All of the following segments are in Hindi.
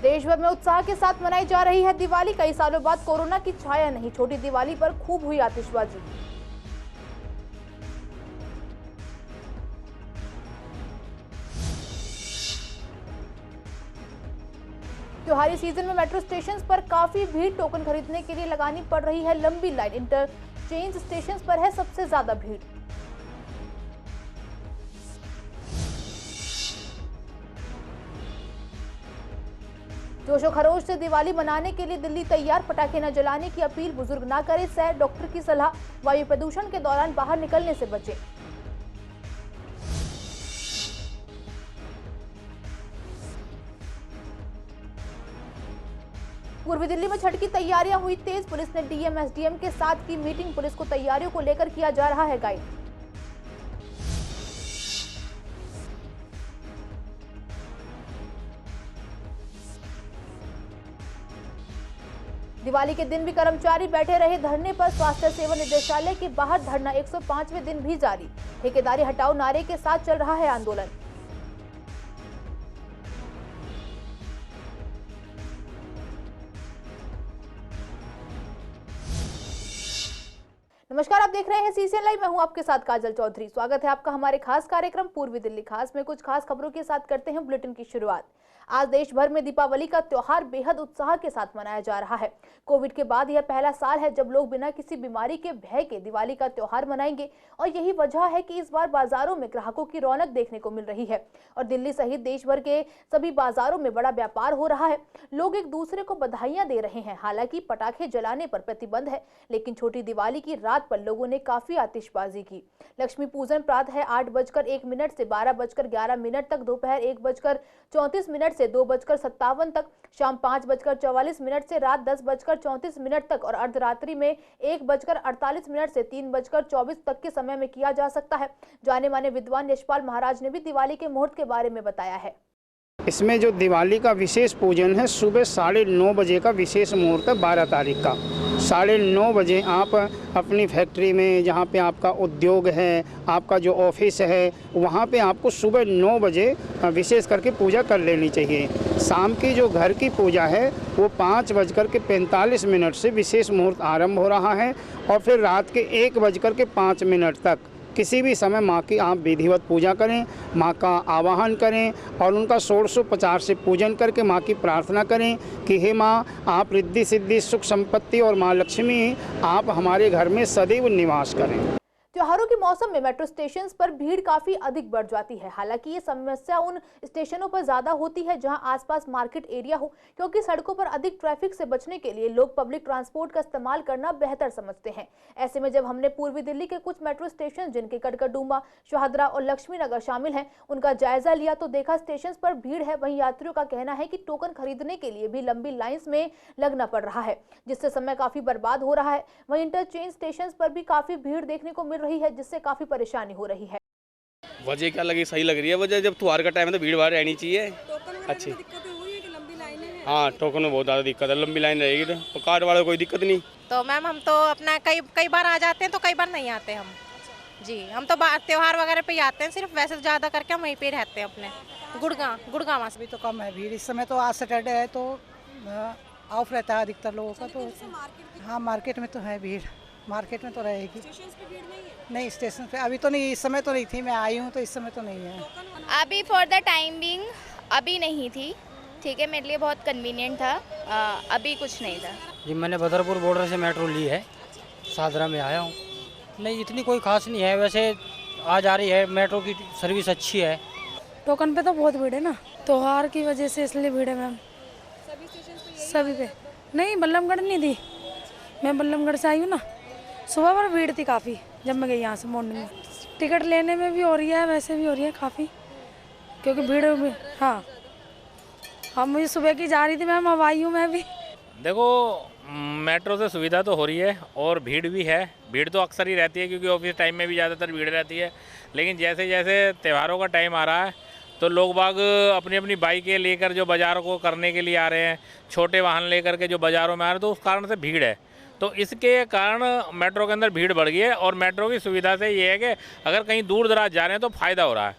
देश भर में उत्साह के साथ मनाई जा रही है दिवाली। कई सालों बाद कोरोना की छाया नहीं, छोटी दिवाली पर खूब हुई आतिशबाजी। त्योहारी सीजन में मेट्रो स्टेशन पर काफी भीड़, टोकन खरीदने के लिए लगानी पड़ रही है लंबी लाइन। इंटरचेंज स्टेशन पर है सबसे ज्यादा भीड़। जोशो खरोश से दिवाली मनाने के लिए दिल्ली तैयार, पटाखे न जलाने की अपील, बुजुर्ग ना करें सैर, डॉक्टर की सलाह, वायु प्रदूषण के दौरान बाहर निकलने से बचें। पूर्वी दिल्ली में छठ की तैयारियां हुई तेज, पुलिस ने डीएम एसडीएम के साथ की मीटिंग, पुलिस को तैयारियों को लेकर किया जा रहा है गाइड। दिवाली के दिन भी कर्मचारी बैठे रहे धरने पर, स्वास्थ्य सेवा निदेशालय के बाहर धरना 105वें दिन भी जारी। ठेकेदारी हटाओ नारे के साथ चल रहा है आंदोलन। नमस्कार, आप देख रहे हैं सीसीएन लाइव। मैं हूं आपके साथ काजल चौधरी। स्वागत है आपका हमारे खास कार्यक्रम पूर्वी दिल्ली खास में। कुछ खास खबरों के साथ करते हैं बुलेटिन की शुरुआत। आज देश भर में दीपावली का त्योहार बेहद उत्साह के साथ मनाया जा रहा है। कोविड के बाद यह पहला साल है जब लोग बिना किसी बीमारी के भय के दिवाली का त्योहार मनाएंगे, और यही वजह है कि इस बार बाजारों में ग्राहकों की रौनक देखने को मिल रही है और दिल्ली सहित देश भर के सभी बाजारों में बड़ा व्यापार हो रहा है। लोग एक दूसरे को बधाइयां दे रहे हैं। हालांकि पटाखे जलाने पर प्रतिबंध है, लेकिन छोटी दिवाली की रात पर लोगों ने काफी आतिशबाजी की। लक्ष्मी पूजन प्रातः 8:01 से 12:11 तक, दोपहर 1:34 से 2:57 तक, शाम 5:44 से रात 10:34 तक और अर्धरात्रि में 1:48 से 3:24 तक के समय में किया जा सकता है। जाने माने विद्वान यशपाल महाराज ने भी दिवाली के मुहूर्त के बारे में बताया है। इसमें जो दिवाली का विशेष पूजन है, सुबह 9:30 बजे का विशेष मुहूर्त है। 12 तारीख का 9:30 बजे आप अपनी फैक्ट्री में, जहाँ पे आपका उद्योग है, आपका जो ऑफिस है, वहाँ पे आपको सुबह 9 बजे विशेष करके पूजा कर लेनी चाहिए। शाम की जो घर की पूजा है वो 5:45 से विशेष मुहूर्त आरंभ हो रहा है और फिर रात के 1:05 तक किसी भी समय माँ की आप विधिवत पूजा करें, माँ का आवाहन करें और उनका 1650 से पूजन करके माँ की प्रार्थना करें कि हे माँ, आप रिद्धि सिद्धि सुख संपत्ति और माँ लक्ष्मी आप हमारे घर में सदैव निवास करें। त्योहारों के मौसम में मेट्रो स्टेशन पर भीड़ काफी अधिक बढ़ जाती है। हालांकि ये समस्या उन स्टेशनों पर ज्यादा होती है जहां आसपास मार्केट एरिया हो, क्योंकि सड़कों पर अधिक ट्रैफिक से बचने के लिए लोग पब्लिक ट्रांसपोर्ट का इस्तेमाल करना बेहतर समझते हैं। ऐसे में जब हमने पूर्वी दिल्ली के कुछ मेट्रो स्टेशन, जिनके कड़कड़डूमा, शाहदरा और लक्ष्मी नगर शामिल हैं, उनका जायजा लिया तो देखा स्टेशन पर भीड़ है। वहीं यात्रियों का कहना है कि टोकन खरीदने के लिए भी लंबी लाइन्स में लगना पड़ रहा है, जिससे समय काफी बर्बाद हो रहा है। वहीं इंटरचेंज स्टेशन पर भी काफी भीड़ देखने को मिल रही है, जिससे काफी परेशानी हो रही है। वजह क्या लगी, सही लग रही है वजह। जब त्योहार का टाइम है तो भीड़ भाड़ रहनी चाहिए। अच्छी हाँ, टोकन में बहुत ज़्यादा दिक्कत है, लंबी लाइन रहेगी तो कार्ड वाले कोई दिक्कत नहीं। तो मैम हम तो अपना कई बार आ जाते हैं तो कई बार नहीं आते हम जी। हम तो त्योहार वगैरह पे ही आते हैं सिर्फ, वैसे ज़्यादा करके हम वहीं पे रहते हैं अपने गुड़गांव से। अभी तो कम है भीड़ इस समय, तो आज सैटरडे है तो ऑफ रहता है अधिकतर लोगों का। तो हाँ, मार्केट में तो है भीड़, मार्केट में तो रहेगी। नहीं, स्टेशन पे अभी तो नहीं, इस समय तो नहीं थी। मैं आई हूँ तो इस समय तो नहीं है अभी। फॉर द टाइम बिंग अभी नहीं थी, ठीक है, मेरे लिए बहुत कन्वीनियंट था। अभी कुछ नहीं था जी। मैंने बदरपुर बॉर्डर से मेट्रो ली है, शाहदरा में आया हूँ। नहीं, इतनी कोई खास नहीं है, वैसे आ जा रही है, मेट्रो की सर्विस अच्छी है। टोकन पे तो बहुत भीड़ है ना, त्योहार की वजह से, इसलिए भीड़ है मैम। सभी पे नहीं, बल्लभगढ़ नहीं थी, मैं बल्लभगढ़ से आई हूँ ना। सुबह पर भीड़ थी काफ़ी जब मैं गई यहाँ से मॉर्निंग में। टिकट लेने में भी हो रही है, वैसे भी हो रही है काफ़ी, क्योंकि भीड़ में। हाँ, हम मुझे सुबह की जा रही थी मैम, अब आई हूँ मैं भी। देखो, मेट्रो से सुविधा तो हो रही है और भीड़ भी है। भीड़ तो अक्सर ही रहती है क्योंकि ऑफिस टाइम में भी ज़्यादातर भीड़ रहती है। लेकिन जैसे जैसे त्योहारों का टाइम आ रहा है तो लोग बाग अपनी अपनी बाइकें लेकर जो बाज़ारों को करने के लिए आ रहे हैं, छोटे वाहन लेकर के जो बाज़ारों में आ रहे हैं, तो उस कारण से भीड़ है। तो इसके कारण मेट्रो के अंदर भीड़ बढ़ गई है। और मेट्रो की सुविधा से ये है कि अगर कहीं दूर दराज जा रहे हैं तो फ़ायदा हो रहा है,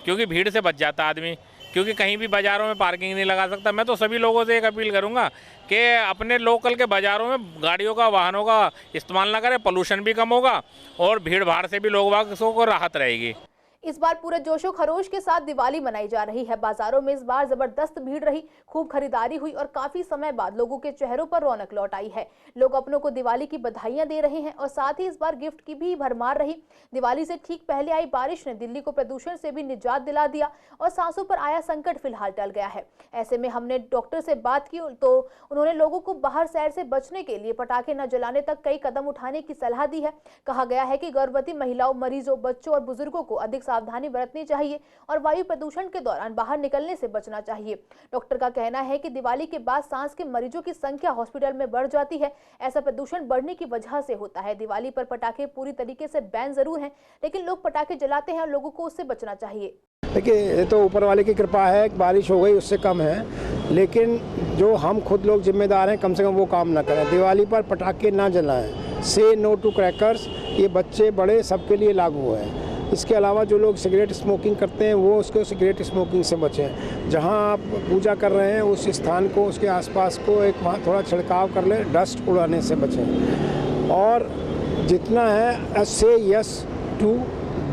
क्योंकि भीड़ से बच जाता आदमी। क्योंकि कहीं भी बाज़ारों में पार्किंग नहीं लगा सकता। मैं तो सभी लोगों से एक अपील करूँगा कि अपने लोकल के बाज़ारों में गाड़ियों का, वाहनों का इस्तेमाल ना करें, पोल्यूशन भी कम होगा और भीड़ भाड़ से भी लोगों को राहत रहेगी। इस बार पूरे जोशो खरोश के साथ दिवाली मनाई जा रही है। बाजारों में इस बार जबरदस्त भीड़ रही, खूब खरीदारी हुई और काफी समय बाद लोगों के चेहरों पर रौनक लौट आई है। लोग अपनों को दिवाली की बधाइयां दे रहे हैं और साथ ही इस बार गिफ्ट की भी भरमार रही। दिवाली से ठीक पहले आई बारिश ने दिल्ली को प्रदूषण से भी निजात दिला दिया और सांसों पर आया संकट फिलहाल टल गया है। ऐसे में हमने डॉक्टर से बात की तो उन्होंने लोगों को बाहर शहर से बचने के लिए पटाखे न जलाने तक कई कदम उठाने की सलाह दी है। कहा गया है कि गर्भवती महिलाओं, मरीजों, बच्चों और बुजुर्गों को अधिक सावधानी बरतनी चाहिए और वायु प्रदूषण के दौरान बाहर निकलने से बचना चाहिए। डॉक्टर का कहना है कि दिवाली के बाद सांस के मरीजों की संख्या हॉस्पिटल में बढ़ जाती है। ऐसा प्रदूषण बढ़ने की वजह से होता है। दिवाली पर पटाखे पूरी तरीके से बैन जरूर हैं, लेकिन लोग पटाखे जलाते हैं और लोगों को उससे बचना चाहिए। देखिए, ये तो ऊपर वाले की कृपा है, बारिश हो गई उससे कम है, लेकिन जो हम खुद लोग जिम्मेदार हैं कम से कम वो काम ना करें। दिवाली पर पटाखे ना जलाएं। से नो टू क्रैकर्स, ये बच्चे बड़े सबके लिए लागू है। इसके अलावा जो लोग सिगरेट स्मोकिंग करते हैं वो उसको सिगरेट स्मोकिंग से बचें। जहां आप पूजा कर रहे हैं उस स्थान को, उसके आसपास को एक वहाँ थोड़ा छिड़काव कर लें, डस्ट उड़ाने से बचें। और जितना है से यस टू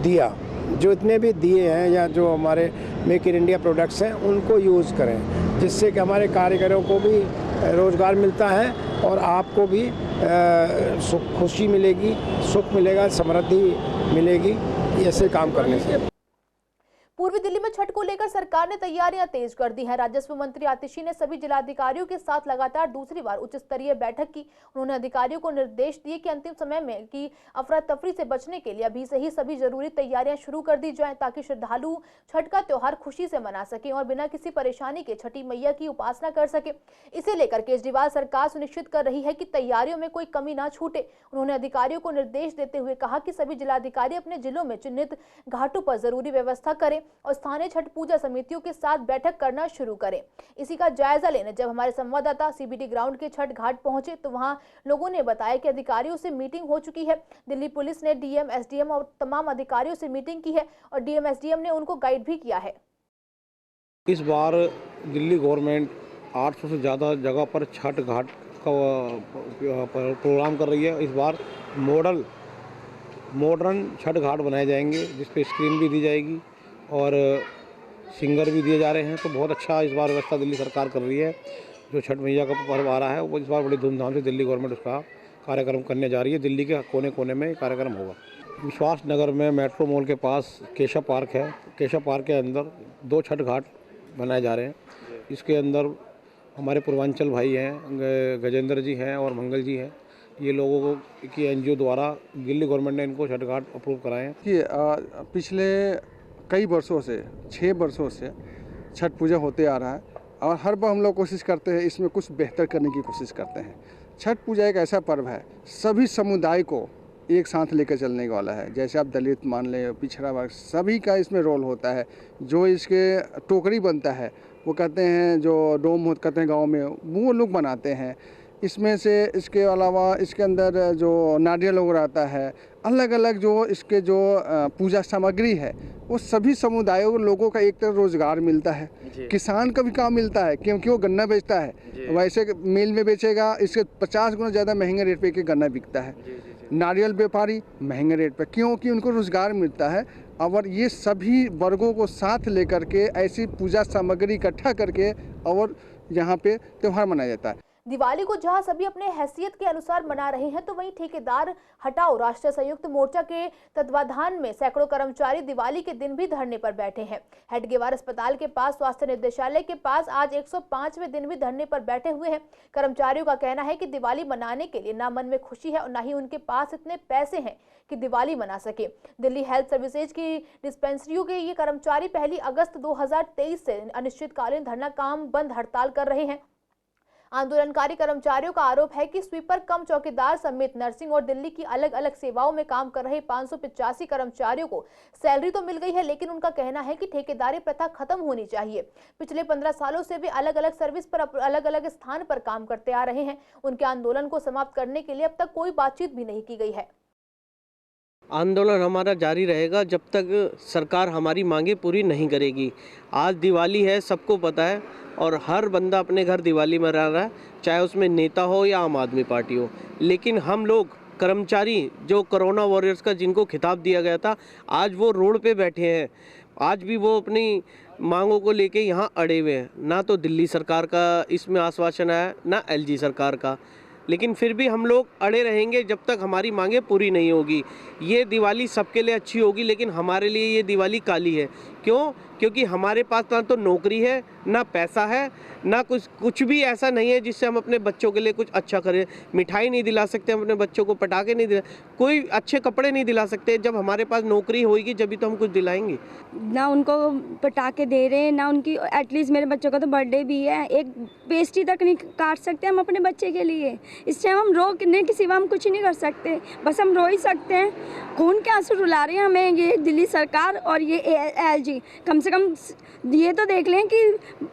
दिया, जो इतने भी दिए हैं या जो हमारे मेक इन इंडिया प्रोडक्ट्स हैं उनको यूज़ करें, जिससे कि हमारे कारीगरों को भी रोज़गार मिलता है और आपको भी खुशी मिलेगी, सुख मिलेगा, समृद्धि मिलेगी ऐसे काम करने से। पूर्वी दिल्ली में छठ को लेकर सरकार ने तैयारियां तेज कर दी हैं। राजस्व मंत्री आतिशी ने सभी जिलाधिकारियों के साथ लगातार दूसरी बार उच्च स्तरीय बैठक की। उन्होंने अधिकारियों को निर्देश दिए कि अंतिम समय में की अफरा तफरी से बचने के लिए अभी से ही सभी जरूरी तैयारियां शुरू कर दी जाएं, ताकि श्रद्धालु छठ का त्योहार खुशी से मना सकें और बिना किसी परेशानी के छठी मैया की उपासना कर सके। इसे लेकर केजरीवाल सरकार सुनिश्चित कर रही है कि तैयारियों में कोई कमी ना छूटे। उन्होंने अधिकारियों को निर्देश देते हुए कहा कि सभी जिलाधिकारी अपने जिलों में चिन्हित घाटों पर जरूरी व्यवस्था करें और स्थानीय छठ पूजा समितियों के साथ बैठक करना शुरू करें। इसी का जायजा लेने जब हमारे संवाददाता सीबीडी ग्राउंड के छठ घाट पहुंचे तो वहां लोगों ने बताया कि अधिकारियों से मीटिंग हो चुकी है। दिल्ली पुलिस ने डीएम, एसडीएम और तमाम अधिकारियों से मीटिंग की है और डीएम, एसडीएम ने उनको गाइड भी किया है। इस बार दिल्ली गवर्नमेंट 800 से ज़्यादा जगह पर छठ घाट का प्रोग्राम कर रही है। इस बार मॉडर्न छठ घाट बनाए जाएंगे, जिस पे स्क्रीन भी दी जाएगी और सिंगर भी दिए जा रहे हैं। तो बहुत अच्छा इस बार व्यवस्था दिल्ली सरकार कर रही है। जो छठ मैया का पर्व आ रहा है वो इस बार बड़ी धूमधाम से दिल्ली गवर्नमेंट उसका कार्यक्रम करने जा रही है। दिल्ली के कोने कोने में कार्यक्रम होगा। विश्वास नगर में मेट्रो मॉल के पास केशव पार्क है। केशव पार्क के अंदर 2 छठ घाट बनाए जा रहे हैं। इसके अंदर हमारे पूर्वांचल भाई हैं, गजेंद्र जी हैं और मंगल जी हैं। ये लोगों की एनजीओ द्वारा दिल्ली गवर्नमेंट ने इनको छठ घाट अप्रूव कराए हैं। कि पिछले कई वर्षों से, 6 वर्षों से छठ पूजा होते आ रहा है और हर बार हम लोग कोशिश करते हैं इसमें कुछ बेहतर करने की कोशिश करते हैं। छठ पूजा एक ऐसा पर्व है, सभी समुदाय को एक साथ लेकर चलने वाला है। जैसे आप दलित मान लें, पिछड़ा वर्ग, सभी का इसमें रोल होता है। जो इसके टोकरी बनता है वो कहते हैं, जो डोम होता कहते हैं गाँव में, वो लोग बनाते हैं। इसमें से इसके अलावा इसके अंदर जो नारियल वगैरह आता है, अलग अलग जो इसके जो पूजा सामग्री है, वो सभी समुदायों लोगों का एक तरह रोजगार मिलता है। किसान का भी काम मिलता है क्योंकि वो गन्ना बेचता है, वैसे मिल में बेचेगा, इसके 50 गुना ज़्यादा महंगे रेट पे के गन्ना बिकता है। नारियल व्यापारी महंगे रेट पे, क्योंकि उनको रोजगार मिलता है। और ये सभी वर्गों को साथ लेकर के ऐसी पूजा सामग्री इकट्ठा करके और यहाँ पे त्यौहार मनाया जाता है। दिवाली को जहां सभी अपने हैसियत के अनुसार मना रहे हैं, तो वहीं ठेकेदार हटाओ राष्ट्रीय संयुक्त मोर्चा के तत्वाधान में सैकड़ों कर्मचारी दिवाली के दिन भी धरने पर बैठे हैं। हेडगेवार अस्पताल के पास, स्वास्थ्य निदेशालय के पास आज 105वें दिन भी धरने पर बैठे हुए हैं। कर्मचारियों का कहना है कि दिवाली मनाने के लिए ना मन में खुशी है और ना ही उनके पास इतने पैसे हैं कि दिवाली मना सके। दिल्ली हेल्थ सर्विसेज की डिस्पेंसरियों के ये कर्मचारी 1 अगस्त 2023 से अनिश्चितकालीन धरना काम बंद हड़ताल कर रहे हैं। आंदोलनकारी कर्मचारियों का आरोप है कि स्वीपर कम चौकीदार समेत नर्सिंग और दिल्ली की अलग अलग सेवाओं में काम कर रहे 585 कर्मचारियों को सैलरी तो मिल गई है, लेकिन उनका कहना है कि ठेकेदारी प्रथा खत्म होनी चाहिए। पिछले 15 सालों से वे अलग अलग सर्विस पर अलग अलग स्थान पर काम करते आ रहे हैं। उनके आंदोलन को समाप्त करने के लिए अब तक कोई बातचीत भी नहीं की गई है। आंदोलन हमारा जारी रहेगा जब तक सरकार हमारी मांगे पूरी नहीं करेगी। आज दिवाली है, सबको पता है, और हर बंदा अपने घर दिवाली मना रहा है, चाहे उसमें नेता हो या आम आदमी पार्टी हो। लेकिन हम लोग कर्मचारी जो कोरोना वॉरियर्स का जिनको खिताब दिया गया था, आज वो रोड पे बैठे हैं। आज भी वो अपनी मांगों को लेके यहाँ अड़े हुए हैं। ना तो दिल्ली सरकार का इसमें आश्वासन है, ना एलजी सरकार का, लेकिन फिर भी हम लोग अड़े रहेंगे जब तक हमारी मांगे पूरी नहीं होगी। ये दिवाली सबके लिए अच्छी होगी, लेकिन हमारे लिए ये दिवाली काली है। क्यों? क्योंकि हमारे पास ना तो नौकरी है, ना पैसा है, ना कुछ भी ऐसा नहीं है जिससे हम अपने बच्चों के लिए कुछ अच्छा करें। मिठाई नहीं दिला सकते हम अपने बच्चों को, पटाखे नहीं दिला, कोई अच्छे कपड़े नहीं दिला सकते। जब हमारे पास नौकरी होगी जब भी तो हम कुछ दिलाएंगे। ना उनको पटाखे दे रहे हैं, ना उनकी, एटलीस्ट मेरे बच्चों का तो बर्थडे भी है, एक पेस्ट्री तक नहीं काट सकते हम अपने बच्चे के लिए। इस टाइम हम रोकने के सिवा हम कुछ नहीं कर सकते, बस हम रो ही सकते हैं। खून के आंसू रुला रहे हैं हमें ये दिल्ली सरकार और ये एलजी। कम से कम ये तो देख लें कि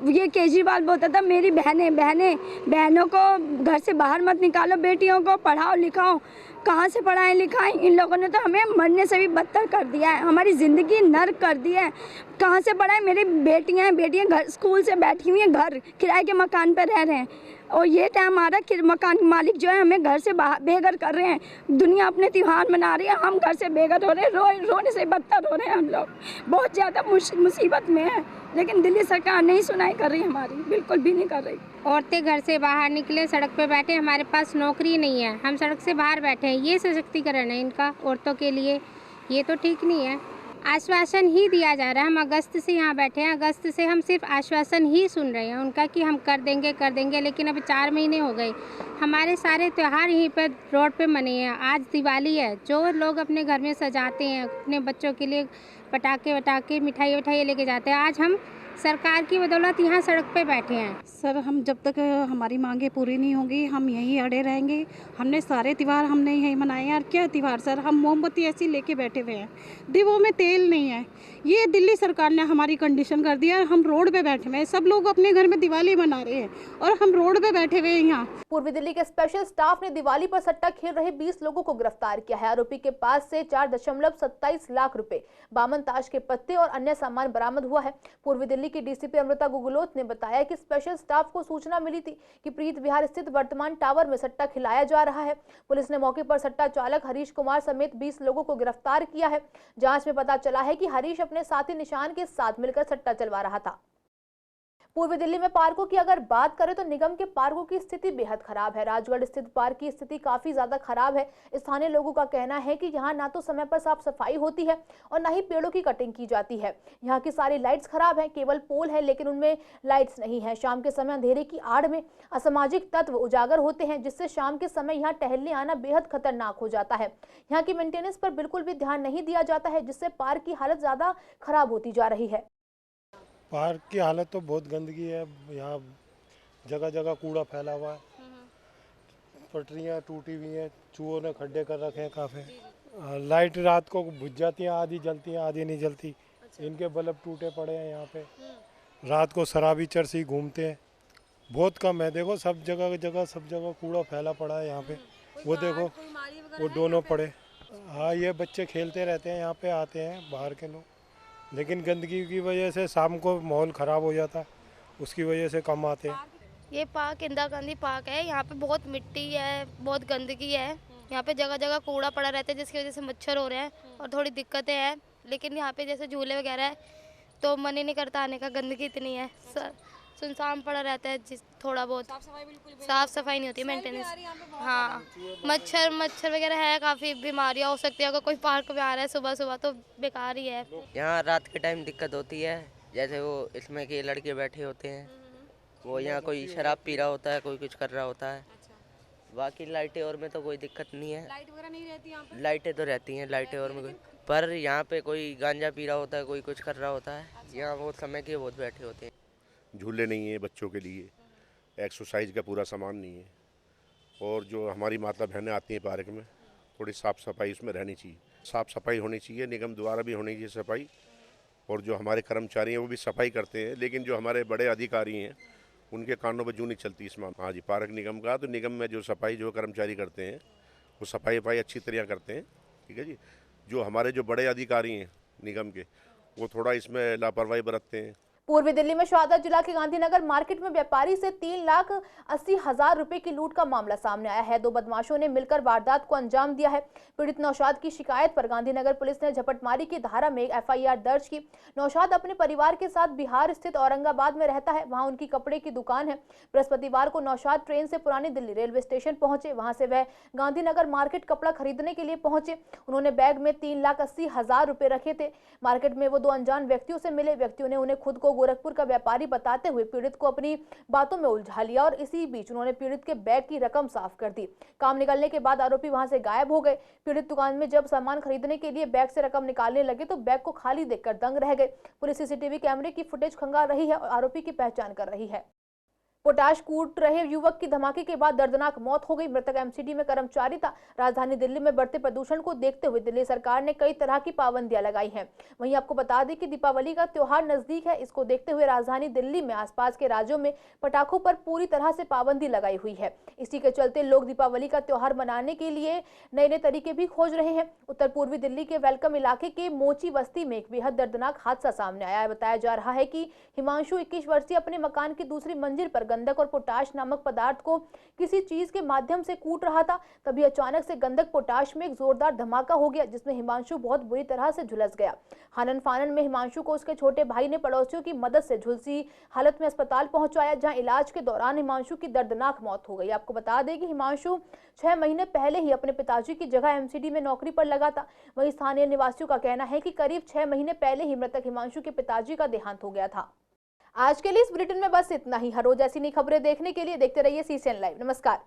ये केजरीवाल बोलता था मेरी बहनों को घर से बाहर मत निकालो, बेटियों को पढ़ाओ लिखाओ। कहाँ से पढ़ाएं लिखाएं? इन लोगों ने तो हमें मरने से भी बदतर कर दिया है, हमारी ज़िंदगी नर्क कर दी है। कहाँ से पढ़ाएं? मेरी बेटियां घर स्कूल से बैठी हुई हैं, घर किराए के मकान पर रह रहे हैं, और ये टाइम आ रहा है कि मकान मालिक जो है हमें घर से बेघर कर रहे हैं। दुनिया अपने त्यौहार मना रही है, हम घर से बेघर हो रहे हैं, रोने से बदतर हो रहे हैं। हम लोग बहुत ज़्यादा मुसीबत में हैं, लेकिन दिल्ली सरकार नहीं सुनाई कर रही हमारी, बिल्कुल भी नहीं कर रही। औरतें घर से बाहर निकले, सड़क पे बैठे, हमारे पास नौकरी नहीं है, हम सड़क से बाहर बैठे हैं। ये सशक्तिकरण है इनका औरतों के लिए, ये तो ठीक नहीं है। आश्वासन ही दिया जा रहा है, हम अगस्त से यहाँ बैठे हैं, अगस्त से हम सिर्फ आश्वासन ही सुन रहे हैं उनका कि हम कर देंगे, लेकिन अभी 4 महीने हो गए। हमारे सारे त्यौहार यहीं पर रोड पे मने हैं। आज दिवाली है, जो लोग अपने घर में सजाते हैं, अपने बच्चों के लिए पटाखे मिठाई लेके जाते हैं, आज हम सरकार की बदौलत यहाँ सड़क पे बैठे हैं। सर, हम जब तक हमारी मांगे पूरी नहीं होंगी हम यहीं अड़े रहेंगे। हमने सारे त्यौहार हमने यहीं मनाए हैं। और क्या त्यौहार सर, हम मोमबत्ती ऐसी लेके बैठे हुए हैं, दीवों में तेल नहीं है। ये दिल्ली सरकार ने हमारी कंडीशन कर दिया, हम रोड पे बैठे हुए हैं। सब लोग अपने घर में दिवाली मना रहे हैं और हम रोड पे बैठे हुए हैं यहाँ। पूर्वी दिल्ली के स्पेशल स्टाफ ने दिवाली पर सट्टा खेल रहे 20 लोगों को गिरफ्तार किया है। आरोपी के पास से 4.27 लाख रुपए, 52 ताश के पत्ते और अन्य सामान बरामद हुआ है। पूर्वी दिल्ली की डीसीपी अमृता गुगलोत ने बताया कि स्पेशल स्टाफ को सूचना मिली थी कि प्रीत विहार स्थित वर्तमान टावर में सट्टा खिलाया जा रहा है। पुलिस ने मौके पर सट्टा चालक हरीश कुमार समेत 20 लोगों को गिरफ्तार किया है। जांच में पता चला है कि हरीश अपने साथी निशान के साथ मिलकर सट्टा चलवा रहा था। पूर्वी दिल्ली में पार्कों की अगर बात करें तो निगम के पार्कों की स्थिति बेहद खराब है। राजगढ़ स्थित पार्क की स्थिति काफी ज्यादा खराब है। स्थानीय लोगों का कहना है कि यहाँ ना तो समय पर साफ सफाई होती है और ना ही पेड़ों की कटिंग की जाती है। यहाँ की सारी लाइट्स खराब हैं, केवल पोल है लेकिन उनमें लाइट्स नहीं है। शाम के समय अंधेरे की आड़ में असामाजिक तत्व उजागर होते हैं, जिससे शाम के समय यहाँ टहलने आना बेहद खतरनाक हो जाता है। यहाँ की मेंटेनेंस पर बिल्कुल भी ध्यान नहीं दिया जाता है, जिससे पार्क की हालत ज्यादा खराब होती जा रही है। पार्क की हालत तो बहुत गंदगी है। यहाँ जगह जगह कूड़ा फैला हुआ है, पटरियाँ टूटी हुई हैं, चूहों ने खड्डे कर रखे हैं काफ़ी। लाइट रात को बुझ जाती हैं, आधी जलती हैं आधी नहीं जलती। इनके बल्ब टूटे पड़े हैं यहाँ पे। रात को शराबी चरसी घूमते हैं, बहुत कम है। देखो सब जगह कूड़ा फैला पड़ा है यहाँ पे। वो देखो वो दोनों पड़े। हाँ, ये बच्चे खेलते रहते हैं यहाँ पे, आते हैं बाहर के लोग, लेकिन गंदगी की वजह से शाम को माहौल ख़राब हो जाता है, उसकी वजह से कम आते हैं। ये पार्क इंदिरा गांधी पार्क है। यहाँ पे बहुत मिट्टी है, बहुत गंदगी है। यहाँ पे जगह जगह कूड़ा पड़ा रहता है, जिसकी वजह से मच्छर हो रहे हैं और थोड़ी दिक्कतें हैं। लेकिन यहाँ पे जैसे झूले वगैरह है तो मन ही नहीं करता आने का, गंदगी इतनी है। सुनसान पड़ा रहता है, जिस थोड़ा बहुत साफ सफाई नहीं होती, मेंटेनेंस। हाँ, मच्छर वगैरह है, काफ़ी बीमारियाँ हो सकती है अगर कोई पार्क में आ रहा है सुबह तो बेकार ही है। यहाँ रात के टाइम दिक्कत होती है, जैसे वो इसमें के लड़के बैठे होते हैं, वो यहाँ कोई शराब पी रहा होता है, कोई कुछ कर रहा होता है। बाकी लाइटें और में तो कोई दिक्कत नहीं है। लाइट वगैरह नहीं रहती यहाँ पे? लाइटें तो रहती हैं, लाइटें और में कोई, पर यहाँ पे कोई गांजा पी रहा होता है, कोई कुछ कर रहा होता है। यहाँ वो समय के बहुत बैठे होते हैं। झूले नहीं है बच्चों के लिए, एक्सरसाइज का पूरा सामान नहीं है, और जो हमारी माता बहनें आती हैं पार्क में, थोड़ी साफ़ सफाई उसमें रहनी चाहिए। साफ़ सफाई होनी चाहिए, निगम द्वारा भी होनी चाहिए सफाई, और जो हमारे कर्मचारी हैं वो भी सफाई करते हैं, लेकिन जो हमारे बड़े अधिकारी हैं उनके कानों पर जू नहीं चलती इस मामले। हाँ जी, पार्क निगम का तो निगम में जो सफाई जो कर्मचारी करते हैं वो सफाई अच्छी तरह करते हैं, ठीक है जी। जो हमारे जो बड़े अधिकारी हैं निगम के, वो थोड़ा इसमें लापरवाही बरतते हैं। पूर्वी दिल्ली में शहादत जिला के गांधीनगर मार्केट में व्यापारी से 3,80,000 रुपए की लूट का मामला सामने आया है। 2 बदमाशों ने मिलकर वारदात को अंजाम दिया है। पीड़ित नौशाद की शिकायत पर गांधीनगर पुलिस ने झपटमारी की धारा में FIR दर्ज की। नौशाद अपने परिवार के साथ बिहार स्थित औरंगाबाद में रहता है। वहां उनकी कपड़े की दुकान है। बृहस्पतिवार को नौशाद ट्रेन से पुरानी दिल्ली रेलवे स्टेशन पहुंचे। वहां से वह गांधीनगर मार्केट कपड़ा खरीदने के लिए पहुंचे। उन्होंने बैग में 3,80,000 रुपए रखे थे। मार्केट में वो 2 अनजान व्यक्तियों से मिले। व्यक्तियों ने उन्हें खुद को गोरखपुर का व्यापारी बताते हुए पीड़ित को अपनी बातों में उलझा लिया और इसी बीच उन्होंने पीड़ित के बैग की रकम साफ कर दी। काम निकलने के बाद आरोपी वहां से गायब हो गए। पीड़ित दुकान में जब सामान खरीदने के लिए बैग से रकम निकालने लगे तो बैग को खाली देखकर दंग रह गए। पुलिस CCTV कैमरे की फुटेज खंगाल रही है और आरोपी की पहचान कर रही है। पोटाश कूट रहे युवक की धमाके के बाद दर्दनाक मौत हो गई। मृतक MCD में कर्मचारी था। राजधानी दिल्ली में बढ़ते प्रदूषण को देखते हुए दिल्ली सरकार ने कई तरह की पाबंदियां लगाई हैं। वहीं आपको बता दें कि दीपावली का त्योहार नजदीक है। इसको देखते हुए राजधानी दिल्ली में आसपास के राज्यों में पटाखों पर पूरी तरह से पाबंदी लगाई हुई है। इसी के चलते लोग दीपावली का त्योहार मनाने के लिए नए तरीके भी खोज रहे हैं। उत्तर पूर्वी दिल्ली के वेलकम इलाके के मोची बस्ती में एक बेहद दर्दनाक हादसा सामने आया है। बताया जा रहा है कि हिमांशु 21 वर्षीय अपने मकान की दूसरी मंजिल पर गंधक और पोटाश नामक पदार्थ को किसी चीज के माध्यम से कूट रहा था। तभी अचानक से गंधक पोटाश में एक जोरदार धमाका हो गया, जिसमें हिमांशु बहुत बुरी तरह से झुलस गया। हानन फानन में हिमांशु को उसके छोटे भाई ने पड़ोसियों की मदद से झुलसी हालत में अस्पताल पहुंचाया, जहां इलाज के दौरान हिमांशु की दर्दनाक मौत हो गई। आपको बता दें कि हिमांशु 6 महीने पहले ही अपने पिताजी की जगह MCD में नौकरी पर लगा था। वहीं स्थानीय निवासियों का कहना है कि करीब 6 महीने पहले ही मृतक हिमांशु के पिताजी का देहांत हो गया था। आज के लिए इस बुलेटिन में बस इतना ही। हर रोज ऐसी नई खबरें देखने के लिए देखते रहिए CCN लाइव। नमस्कार।